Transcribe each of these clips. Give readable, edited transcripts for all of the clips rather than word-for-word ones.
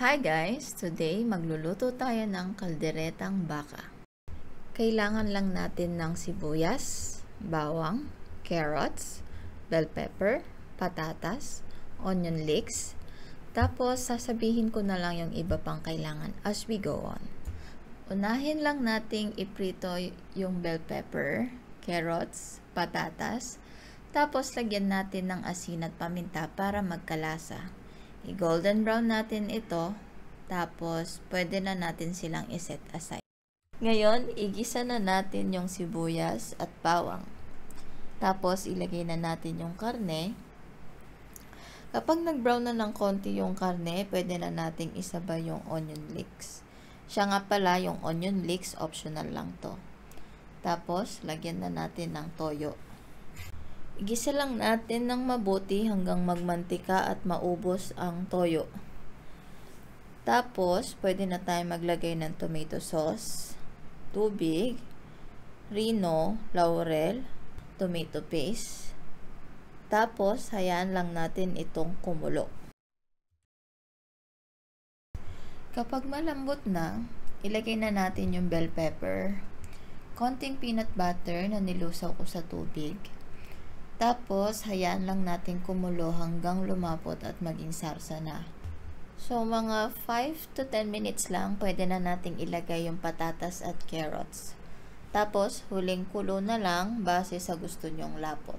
Hi guys! Today, magluluto tayo ng kalderetang baka. Kailangan lang natin ng sibuyas, bawang, carrots, bell pepper, patatas, onion leeks. Tapos, sasabihin ko na lang yung iba pang kailangan as we go on. Unahin lang nating iprito yung bell pepper, carrots, patatas. Tapos, lagyan natin ng asin at paminta para magkalasa. I-golden brown natin ito, tapos pwede na natin silang iset aside. Ngayon, igisa na natin yung sibuyas at bawang. Tapos, ilagay na natin yung karne. Kapag nag-brown na ng konti yung karne, pwede na nating isabay yung onion leeks. Siya nga pala, yung onion leeks, optional lang to. Tapos, lagyan na natin ng toyo. Igisa lang natin ng mabuti hanggang magmantika at maubos ang toyo. Tapos, pwede na tayo maglagay ng tomato sauce, tubig, rino, laurel, tomato paste. Tapos, hayaan lang natin itong kumulo. Kapag malambot na, ilagay na natin yung bell pepper, konting peanut butter na nilusaw ko sa tubig. Tapos, hayaan lang natin kumulo hanggang lumapot at maging sarsa na. So, mga 5 to 10 minutes lang, pwede na nating ilagay yung patatas at carrots. Tapos, huling kulo na lang base sa gusto nyong lapot.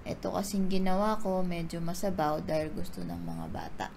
Ito kasing ginawa ko, medyo masabaw dahil gusto ng mga bata.